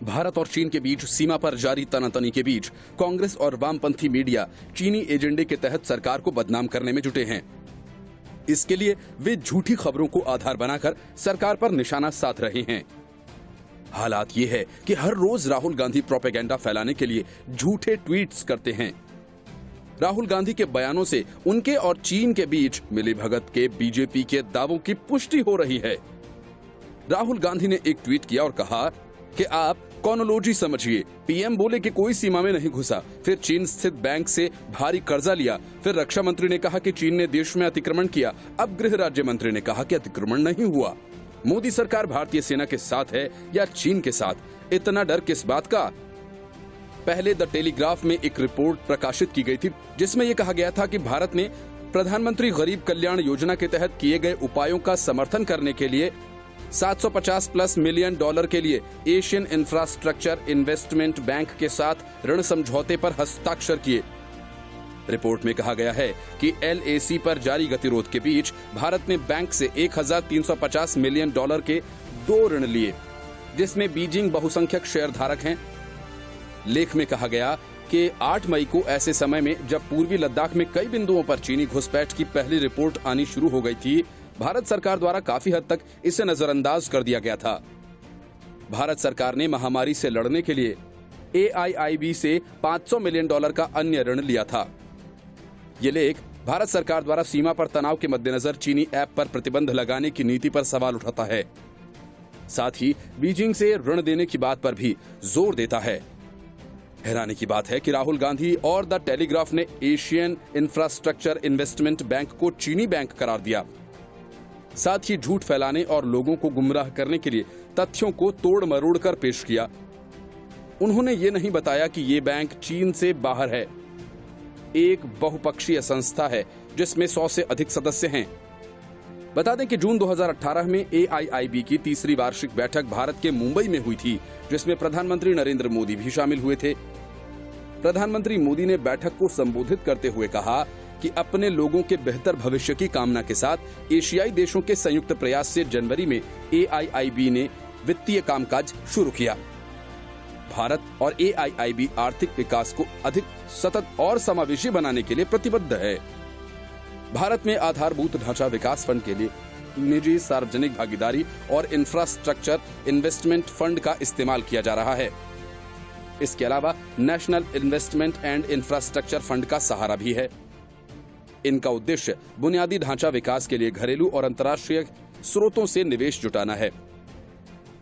भारत और चीन के बीच सीमा पर जारी तनातनी के बीच कांग्रेस और वामपंथी मीडिया चीनी एजेंडे के तहत सरकार को बदनाम करने में जुटे हैं। इसके लिए वे झूठी खबरों को आधार बनाकर सरकार पर निशाना साध रहे हैं। हालात ये है कि हर रोज राहुल गांधी प्रोपेगेंडा फैलाने के लिए झूठे ट्वीट्स करते हैं। राहुल गांधी के बयानों से उनके और चीन के बीच मिलीभगत के बीजेपी के दावों की पुष्टि हो रही है। राहुल गांधी ने एक ट्वीट किया और कहा कि आप कॉनोलॉजी समझिए। पीएम बोले कि कोई सीमा में नहीं घुसा, फिर चीन स्थित बैंक से भारी कर्जा लिया, फिर रक्षा मंत्री ने कहा कि चीन ने देश में अतिक्रमण किया, अब गृह राज्य मंत्री ने कहा कि अतिक्रमण नहीं हुआ। मोदी सरकार भारतीय सेना के साथ है या चीन के साथ, इतना डर किस बात का? पहले द टेलीग्राफ में एक रिपोर्ट प्रकाशित की गई थी जिसमें यह कहा गया था कि भारत ने प्रधानमंत्री गरीब कल्याण योजना के तहत किए गए उपायों का समर्थन करने के लिए 750+ मिलियन डॉलर के लिए एशियन इंफ्रास्ट्रक्चर इन्वेस्टमेंट बैंक के साथ ऋण समझौते पर हस्ताक्षर किए। रिपोर्ट में कहा गया है कि LAC पर जारी गतिरोध के बीच भारत ने बैंक से 1350 मिलियन डॉलर के 2 ऋण लिए, जिसमें बीजिंग बहुसंख्यक शेयरधारक हैं। लेख में कहा गया कि 8 मई को ऐसे समय में जब पूर्वी लद्दाख में कई बिंदुओं पर चीनी घुसपैठ की पहली रिपोर्ट आनी शुरू हो गई थी, भारत सरकार द्वारा काफी हद तक इसे नजरअंदाज कर दिया गया था। भारत सरकार ने महामारी से लड़ने के लिए AIIB से 500 मिलियन डॉलर का अन्य ऋण लिया था। ये लेख भारत सरकार द्वारा सीमा पर तनाव के मद्देनजर चीनी ऐप पर प्रतिबंध लगाने की नीति पर सवाल उठाता है। साथ ही बीजिंग से ऋण देने की बात पर भी जोर देता है। हैरानी की बात है कि राहुल गांधी और द टेलीग्राफ ने एशियन इंफ्रास्ट्रक्चर इन्वेस्टमेंट बैंक को चीनी बैंक करार दिया। साथ ही झूठ फैलाने और लोगों को गुमराह करने के लिए तथ्यों को तोड़ मरोड़ कर पेश किया। उन्होंने ये नहीं बताया कि ये बैंक चीन से बाहर है, एक बहुपक्षीय संस्था है जिसमें 100 से अधिक सदस्य हैं। बता दें कि जून 2018 में AIIB की तीसरी वार्षिक बैठक भारत के मुंबई में हुई थी, जिसमें प्रधानमंत्री नरेंद्र मोदी भी शामिल हुए थे। प्रधानमंत्री मोदी ने बैठक को संबोधित करते हुए कहा कि अपने लोगों के बेहतर भविष्य की कामना के साथ एशियाई देशों के संयुक्त प्रयास से जनवरी में AIIB ने वित्तीय कामकाज शुरू किया। भारत और AIIB आर्थिक विकास को अधिक सतत और समावेशी बनाने के लिए प्रतिबद्ध है। भारत में आधारभूत ढांचा विकास फंड के लिए निजी सार्वजनिक भागीदारी और इंफ्रास्ट्रक्चर इन्वेस्टमेंट फंड का इस्तेमाल किया जा रहा है। इसके अलावा national investment and infrastructure fund का सहारा भी है। इनका उद्देश्य बुनियादी ढांचा विकास के लिए घरेलू और अंतर्राष्ट्रीय स्रोतों से निवेश जुटाना है।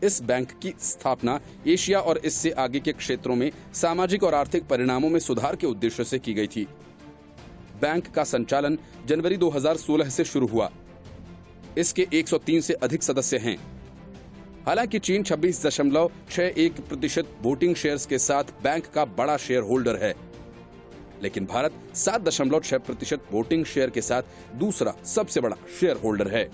इस बैंक की स्थापना एशिया और इससे आगे के क्षेत्रों में सामाजिक और आर्थिक परिणामों में सुधार के उद्देश्य से की गई थी। बैंक का संचालन जनवरी 2016 से शुरू हुआ। इसके 103 से अधिक सदस्य हैं। हालांकि चीन 26.61% वोटिंग शेयर्स के साथ बैंक का बड़ा शेयर होल्डर है, लेकिन भारत 7.6% वोटिंग शेयर के साथ दूसरा सबसे बड़ा शेयर होल्डर है।